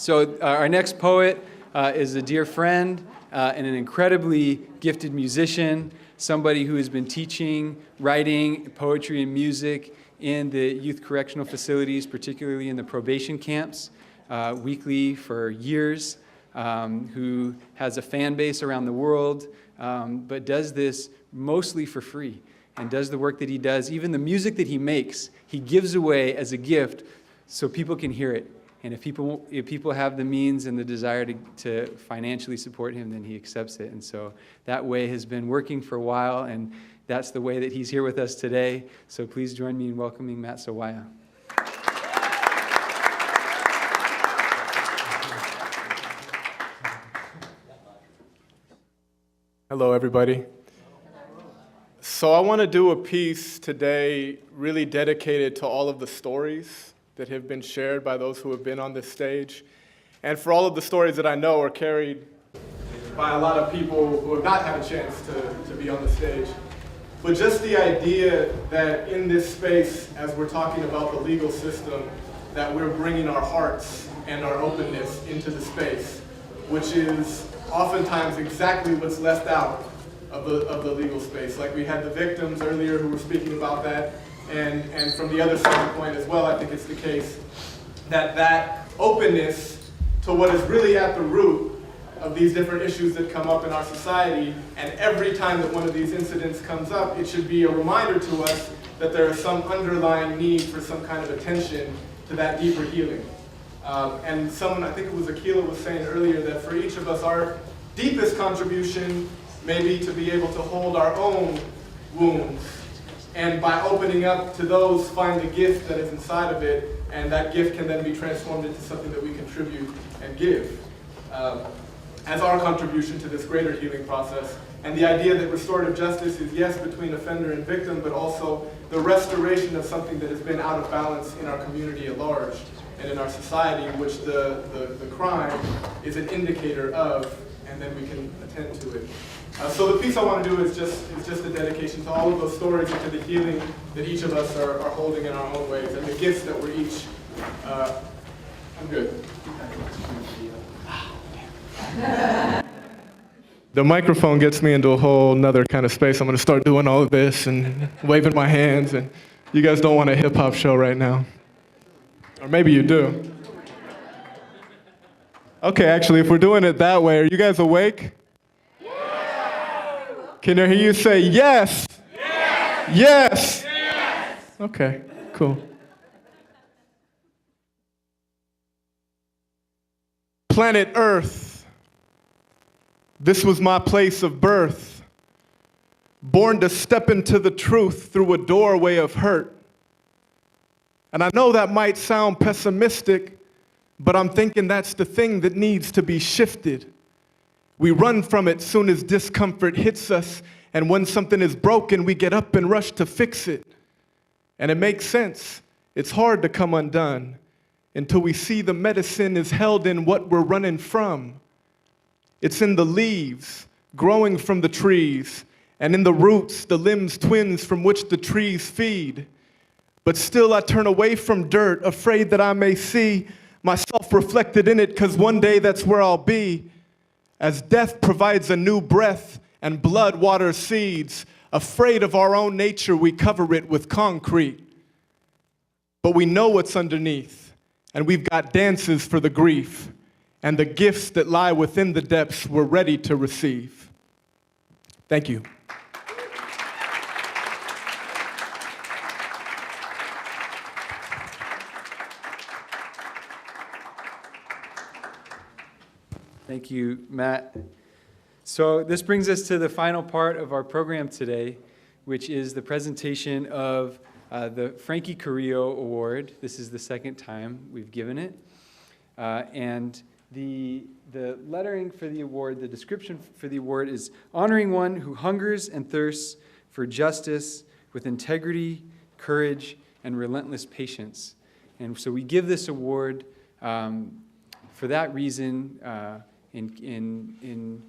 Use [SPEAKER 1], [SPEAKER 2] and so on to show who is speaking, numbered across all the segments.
[SPEAKER 1] So our next poet is a dear friend and an incredibly gifted musician, somebody who has been teaching, writing, poetry, and music in the youth correctional facilities, particularly in the probation camps, weekly for years, who has a fan base around the world, but does this mostly for free, and does the work that he does. Even the music that he makes, he gives away as a gift so people can hear it. And if people have the means and the desire to financially support him, then he accepts it. And so that way has been working for a while, and that's the way that he's here with us today. So please join me in welcoming Matt Sawaya.
[SPEAKER 2] Hello, everybody. So I want to do a piece today really dedicated to all of the stories that have been shared by those who have been on this stage, and for all of the stories that I know are carried by a lot of people who have not had a chance to be on the stage. But just the idea that in this space, as we're talking about the legal system, that we're bringing our hearts and our openness into the space, which is oftentimes exactly what's left out of the legal space. Like we had the victims earlier who were speaking about that, and from the other standpoint as well, I think it's the case that openness to what is really at the root of these different issues that come up in our society, and every time that one of these incidents comes up, it should be a reminder to us that there is some underlying need for some kind of attention to that deeper healing. And someone, I think it was Akila, was saying earlier that for each of us, our deepest contribution may be to be able to hold our own wounds, and by opening up to those, find the gift that is inside of it, and that gift can then be transformed into something that we contribute and give as our contribution to this greater healing process. And the idea that restorative justice is, yes, between offender and victim, but also the restoration of something that has been out of balance in our community at large and in our society, which the crime is an indicator of, and then we can attend to it. So the piece I want to do is just a dedication to all of those stories and to the healing that each of us are holding in our own ways, and the gifts that we're each. I'm good. The microphone gets me into a whole nother kind of space. I'm going to start doing all of this and waving my hands, and you guys don't want a hip-hop show right now. Or maybe you do. Okay, actually, if we're doing it that way, are you guys awake? Can I hear you say yes? Yes! Yes! Yes! Okay, cool. Planet Earth. This was my place of birth. Born to step into the truth through a doorway of hurt. And I know that might sound pessimistic, but I'm thinking that's the thing that needs to be shifted. We run from it soon as discomfort hits us, and when something is broken, we get up and rush to fix it. And it makes sense. It's hard to come undone until we see the medicine is held in what we're running from. It's in the leaves growing from the trees, and in the roots, the limbs twins from which the trees feed. But still I turn away from dirt, afraid that I may see myself reflected in it, because one day that's where I'll be. As death provides a new breath and blood waters seeds, afraid of our own nature, we cover it with concrete. But we know what's underneath, and we've got dances for the grief, and the gifts that lie within the depths we're ready to receive. Thank you.
[SPEAKER 1] Thank you, Matt. So this brings us to the final part of our program today, which is the presentation of the Frankie Carrillo Award. This is the second time we've given it. And the lettering for the award, the description for the award is honoring one who hungers and thirsts for justice with integrity, courage, and relentless patience. And so we give this award for that reason, in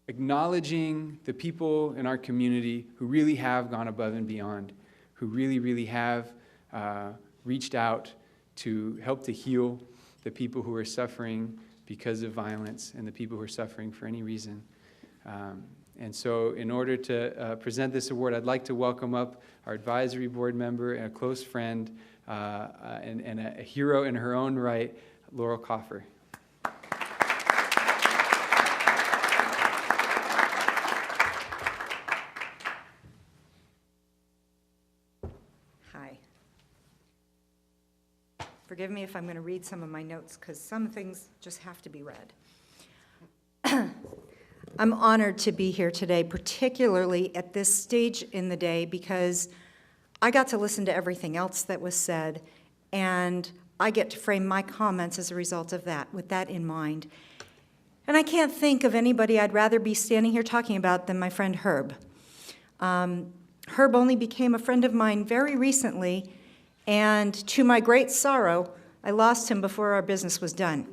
[SPEAKER 1] acknowledging the people in our community who really have gone above and beyond, who really have reached out to help to heal, the people who are suffering because of violence and the people who are suffering for any reason. And so in order to present this award, I'd like to welcome up our advisory board member and a close friend and a hero in her own right, Laurel Coffer.
[SPEAKER 3] Hi. Forgive me if I'm going to read some of my notes, because some things just have to be read. I'm honored to be here today, particularly at this stage in the day, because I got to listen to everything else that was said, and I get to frame my comments as a result of that, with that in mind. And I can't think of anybody I'd rather be standing here talking about than my friend Herb. Herb only became a friend of mine very recently, and to my great sorrow, I lost him before our business was done.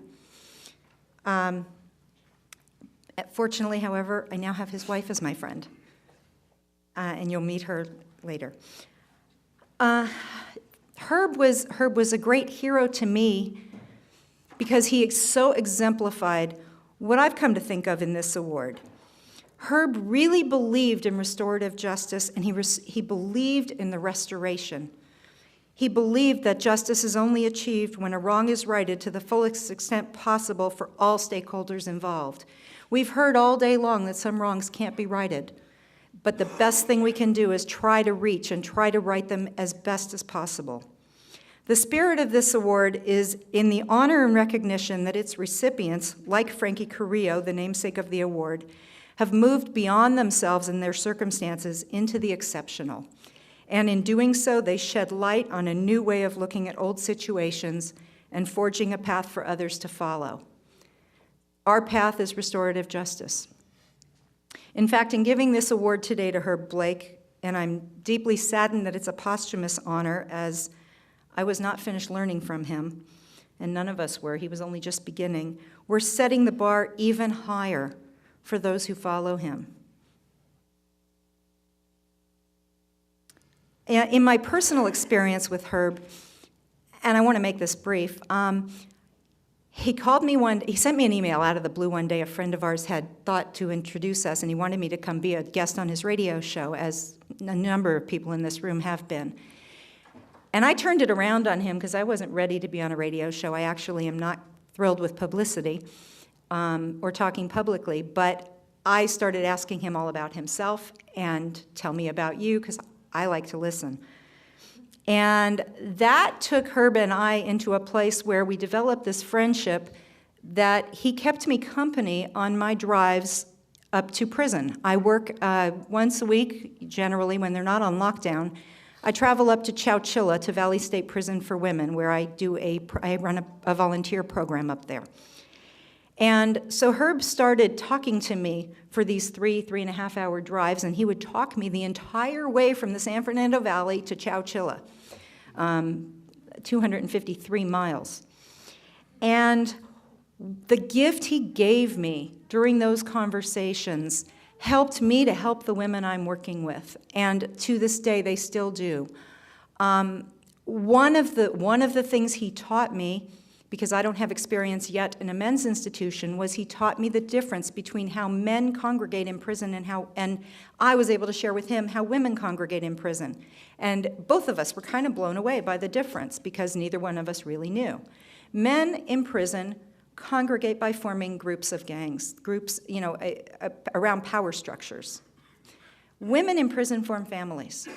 [SPEAKER 3] Fortunately, however, I now have his wife as my friend, and you'll meet her later. Herb was a great hero to me because he so exemplified what I've come to think of in this award. Herb really believed in restorative justice, and he believed in the restoration. He believed that justice is only achieved when a wrong is righted to the fullest extent possible for all stakeholders involved. We've heard all day long that some wrongs can't be righted, but the best thing we can do is try to reach and try to right them as best as possible. The spirit of this award is in the honor and recognition that its recipients, like Frankie Carrillo, the namesake of the award, have moved beyond themselves and their circumstances into the exceptional. And in doing so, they shed light on a new way of looking at old situations and forging a path for others to follow. Our path is restorative justice. In fact, in giving this award today to Herb Blake, and I'm deeply saddened that it's a posthumous honor, as I was not finished learning from him, and none of us were, he was only just beginning, we're setting the bar even higher for those who follow him. In my personal experience with Herb, and I want to make this brief, he sent me an email out of the blue one day. A friend of ours had thought to introduce us, and he wanted me to come be a guest on his radio show, as a number of people in this room have been. And I turned it around on him because I wasn't ready to be on a radio show. I actually am not thrilled with publicity or talking publicly, but I started asking him all about himself and tell me about you, because I like to listen. And that took Herb and I into a place where we developed this friendship that he kept me company on my drives up to prison. I work once a week, generally when they're not on lockdown. I travel up to Chowchilla, to Valley State Prison for Women, where I run a volunteer program up there. And so Herb started talking to me for these 3.5 hour drives, and he would talk me the entire way from the San Fernando Valley to Chowchilla, 253 miles. And the gift he gave me during those conversations helped me to help the women I'm working with, and to this day they still do. One of the things he taught me, because I don't have experience yet in a men's institution, was he taught me the difference between how men congregate in prison and I was able to share with him how women congregate in prison. And both of us were kind of blown away by the difference, because neither one of us really knew. Men in prison congregate by forming groups of gangs, groups, around power structures. Women in prison form families.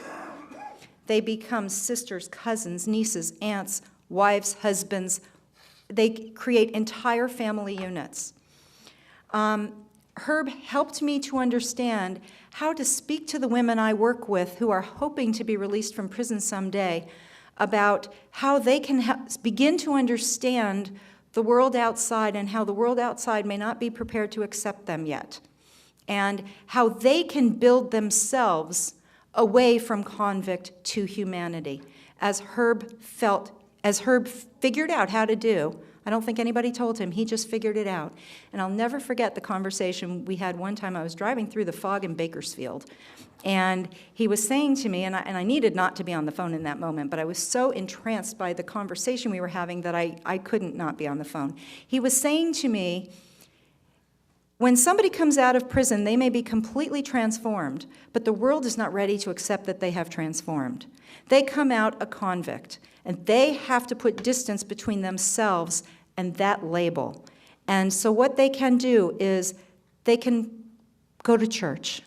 [SPEAKER 3] They become sisters, cousins, nieces, aunts, wives, husbands. They create entire family units. Herb helped me to understand how to speak to the women I work with who are hoping to be released from prison someday about how they can begin to understand the world outside, and how the world outside may not be prepared to accept them yet, and how they can build themselves away from convict to humanity, as Herb figured out how to do. I don't think anybody told him. He just figured it out. And I'll never forget the conversation we had one time. I was driving through the fog in Bakersfield, and he was saying to me, and I needed not to be on the phone in that moment, but I was so entranced by the conversation we were having that I couldn't not be on the phone. He was saying to me, when somebody comes out of prison, they may be completely transformed, but the world is not ready to accept that they have transformed. They come out a convict, and they have to put distance between themselves and that label. And so what they can do is they can go to church.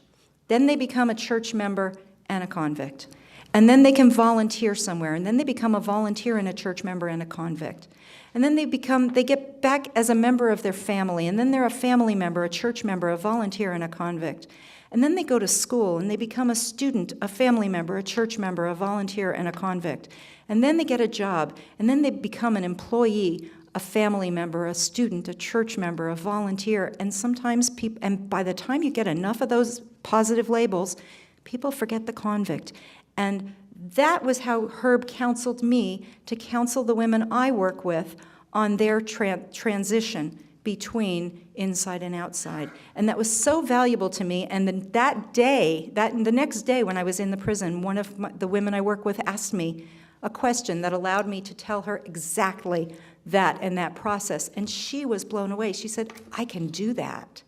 [SPEAKER 3] Then they become a church member and a convict. And then they can volunteer somewhere, and then they become a volunteer and a church member and a convict. And then they get back as a member of their family, and then they're a family member, a church member, a volunteer, and a convict. And then they go to school, and they become a student, a family member, a church member, a volunteer, and a convict. And then they get a job, and then they become an employee, a family member, a student, a church member, a volunteer, and sometimes and by the time you get enough of those positive labels, people forget the convict. And that was how Herb counseled me to counsel the women I work with on their transition between inside and outside. And that was so valuable to me. And then the next day when I was in the prison, one of the women I work with asked me a question that allowed me to tell her exactly that and that process. And she was blown away. She said, I can do that.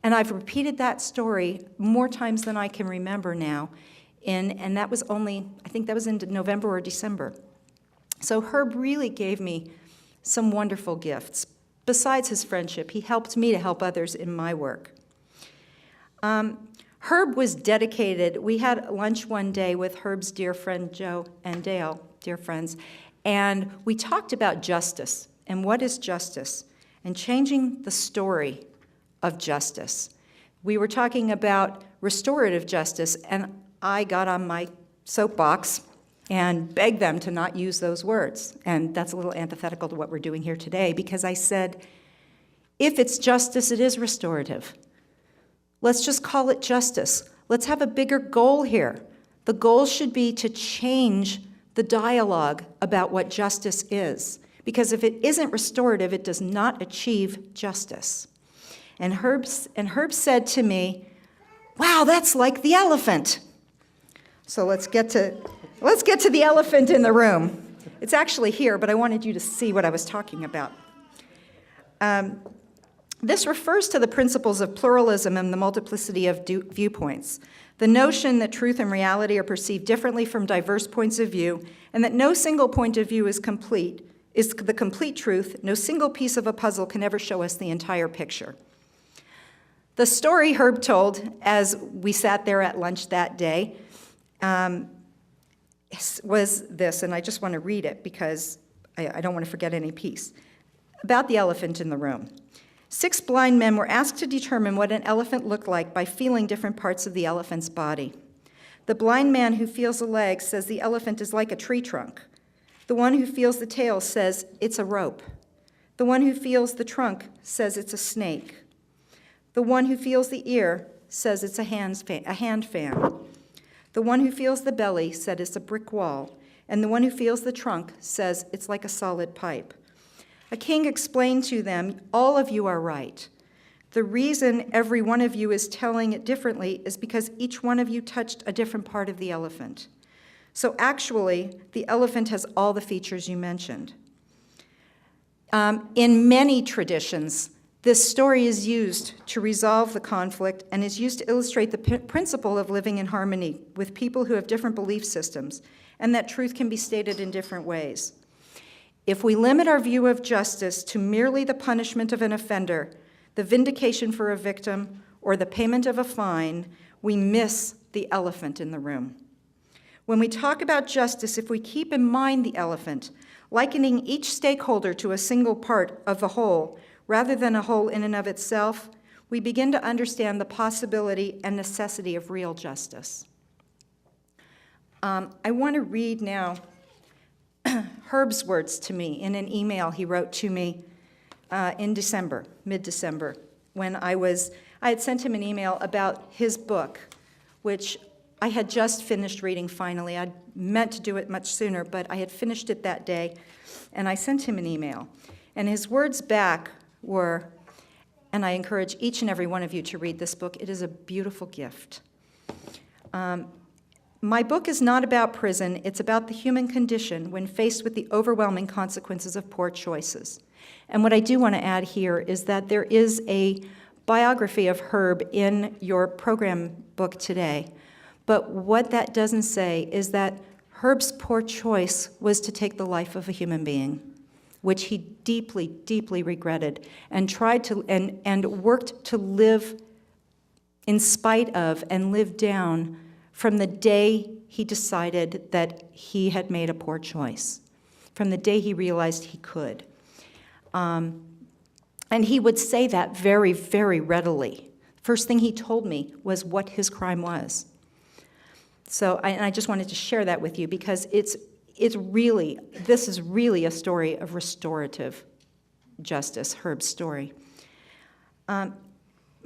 [SPEAKER 3] And I've repeated that story more times than I can remember now. And that was I think that was in November or December. So Herb really gave me some wonderful gifts. Besides his friendship, he helped me to help others in my work. Herb was dedicated. We had lunch one day with Herb's dear friend Joe and Dale, dear friends, and we talked about justice and what is justice and changing the story of justice. We were talking about restorative justice, and I got on my soapbox and begged them to not use those words. And that's a little antithetical to what we're doing here today, because I said, if it's justice, it is restorative. Let's just call it justice. Let's have a bigger goal here. The goal should be to change the dialogue about what justice is. Because if it isn't restorative, it does not achieve justice. And Herb said to me, wow, that's like the elephant. So let's get to the elephant in the room. It's actually here, but I wanted you to see what I was talking about. This refers to the principles of pluralism and the multiplicity of viewpoints. The notion that truth and reality are perceived differently from diverse points of view, and that no single point of view is the complete truth. No single piece of a puzzle can ever show us the entire picture. The story Herb told as we sat there at lunch that day was this, and I just want to read it because I don't want to forget any piece, about the elephant in the room. 6 blind men were asked to determine what an elephant looked like by feeling different parts of the elephant's body. The blind man who feels the leg says the elephant is like a tree trunk. The one who feels the tail says it's a rope. The one who feels the trunk says it's a snake. The one who feels the ear says it's a hand fan. The one who feels the belly said it's a brick wall. And the one who feels the trunk says it's like a solid pipe. A king explained to them, all of you are right. The reason every one of you is telling it differently is because each one of you touched a different part of the elephant. So actually, the elephant has all the features you mentioned. In many traditions, this story is used to resolve the conflict and is used to illustrate the principle of living in harmony with people who have different belief systems, and that truth can be stated in different ways. If we limit our view of justice to merely the punishment of an offender, the vindication for a victim, or the payment of a fine, we miss the elephant in the room. When we talk about justice, if we keep in mind the elephant, likening each stakeholder to a single part of the whole, rather than a whole in and of itself, we begin to understand the possibility and necessity of real justice. I want to read now Herb's words to me in an email he wrote to me in December, mid-December, when I had sent him an email about his book, which I had just finished reading finally. I'd meant to do it much sooner, but I had finished it that day, and I sent him an email. And his words back were, and I encourage each and every one of you to read this book. It is a beautiful gift. My book is not about prison. It's about the human condition when faced with the overwhelming consequences of poor choices. And what I do want to add here is that there is a biography of Herb in your program book today. But what that doesn't say is that Herb's poor choice was to take the life of a human being, which he deeply, deeply regretted, and tried to and worked to live in spite of and live down from the day he decided that he had made a poor choice, from the day he realized he could. And he would say that very, very readily. First thing he told me was what his crime was. So I just wanted to share that with you because this is really a story of restorative justice, Herb's story.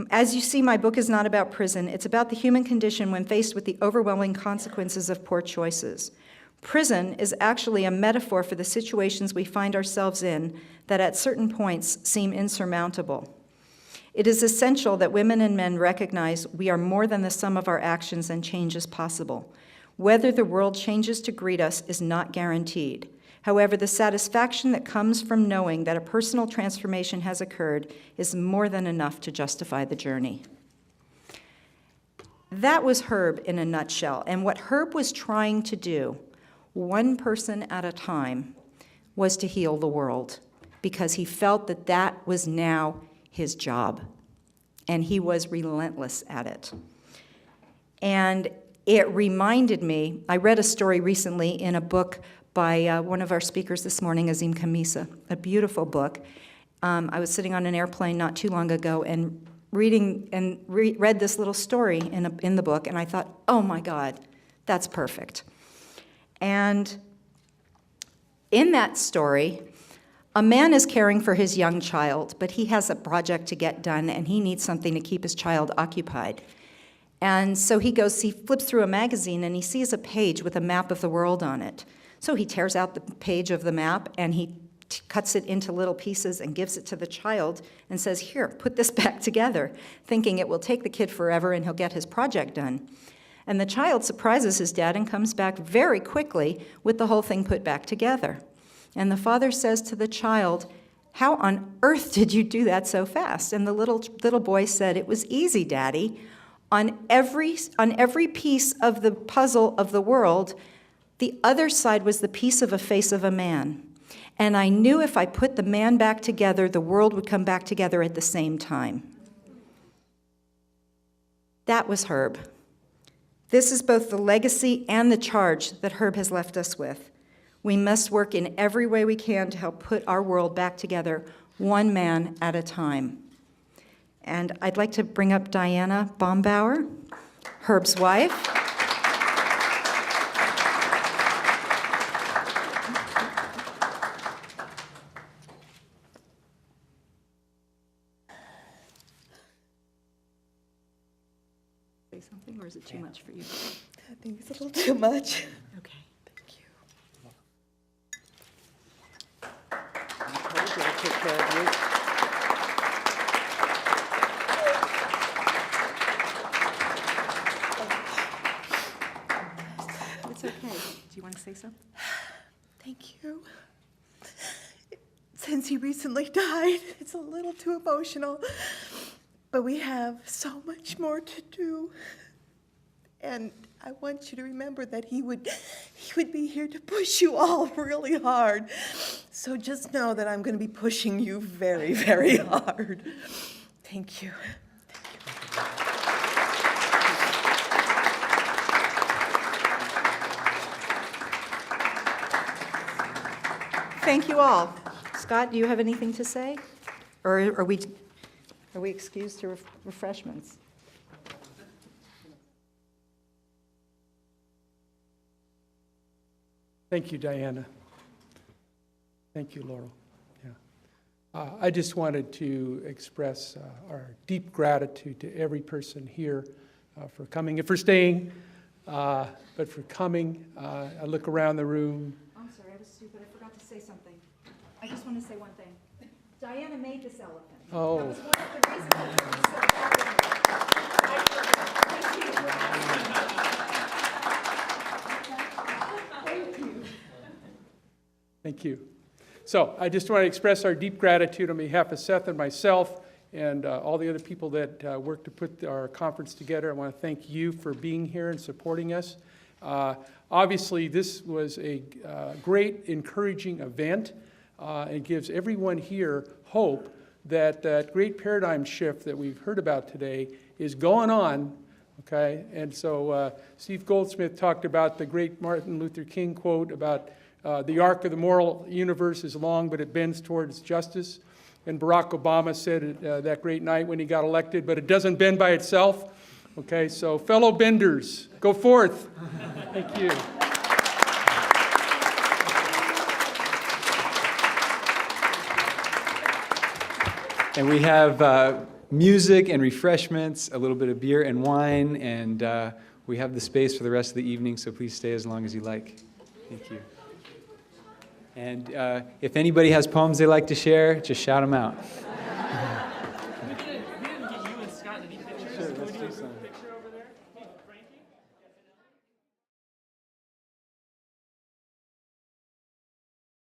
[SPEAKER 3] As you see, my book is not about prison. It's about the human condition when faced with the overwhelming consequences of poor choices. Prison is actually a metaphor for the situations we find ourselves in that at certain points seem insurmountable. It is essential that women and men recognize we are more than the sum of our actions and change is possible. Whether the world changes to greet us is not guaranteed. However, the satisfaction that comes from knowing that a personal transformation has occurred is more than enough to justify the journey. That was Herb in a nutshell. And what Herb was trying to do, one person at a time, was to heal the world because he felt that that was now his job. And he was relentless at it. And it reminded me, I read a story recently in a book by one of our speakers this morning, Azim Khamisa, a beautiful book. I was sitting on an airplane not too long ago and read this little story in the book, and I thought, oh my God, that's perfect. And in that story, a man is caring for his young child, but he has a project to get done, and he needs something to keep his child occupied. And so he flips through a magazine, and he sees a page with a map of the world on it. So he tears out the page of the map, and he cuts it into little pieces and gives it to the child and says, here, put this back together, thinking it will take the kid forever and he'll get his project done. And the child surprises his dad and comes back very quickly with the whole thing put back together. And the father says to the child, how on earth did you do that so fast? And the little boy said, it was easy, Daddy. On every piece of the puzzle of the world, the other side was the piece of a face of a man. And I knew if I put the man back together, the world would come back together at the same time. That was Herb. This is both the legacy and the charge that Herb has left us with. We must work in every way we can to help put our world back together, one man at a time. And I'd like to bring up Diana Bombauer, Herb's wife. Say something, or is it too much for you?
[SPEAKER 4] I think it's a little too much.
[SPEAKER 3] Okay.
[SPEAKER 4] Thank you. Okay, I'll take care of you.
[SPEAKER 3] It's okay. Do you want to say something?
[SPEAKER 4] Thank you. Since he recently died, it's a little too emotional. But we have so much more to do. And I want you to remember that he would be here to push you all really hard. So just know that I'm going to be pushing you very, very hard. Thank you.
[SPEAKER 3] Thank you all. Scott, do you have anything to say? Or are we excused to refreshments?
[SPEAKER 5] Thank you, Diana. Thank you, Laurel. Yeah. I just wanted to express our deep gratitude to every person here for coming and for staying, but for coming. I look around the room.
[SPEAKER 3] I'm sorry, I was stupid. I forgot to say something. I just want to say one thing. Diana made this elephant.
[SPEAKER 5] Oh.
[SPEAKER 3] That was one of the reasons I was so proud of her. Thank you.
[SPEAKER 5] Thank you. So I just want to express our deep gratitude on behalf of Seth and myself and all the other people that worked to put our conference together. I want to thank you for being here and supporting us. Obviously, this was a great, encouraging event. It gives everyone here hope that that great paradigm shift that we've heard about today is going on, okay? And so Steve Goldsmith talked about the great Martin Luther King quote about the arc of the moral universe is long, but it bends towards justice. And Barack Obama said it that great night when he got elected, but it doesn't bend by itself. Okay, so fellow benders, go forth. Thank you.
[SPEAKER 1] And we have music and refreshments, a little bit of beer and wine, and we have the space for the rest of the evening, so please stay as long as you like. Thank you. And if anybody has poems they like to share, just shout them out.
[SPEAKER 6] We didn't get you and Scott any pictures.
[SPEAKER 1] Sure,
[SPEAKER 6] Can we
[SPEAKER 1] let's
[SPEAKER 6] do
[SPEAKER 1] do
[SPEAKER 6] a
[SPEAKER 1] some.
[SPEAKER 6] picture over there?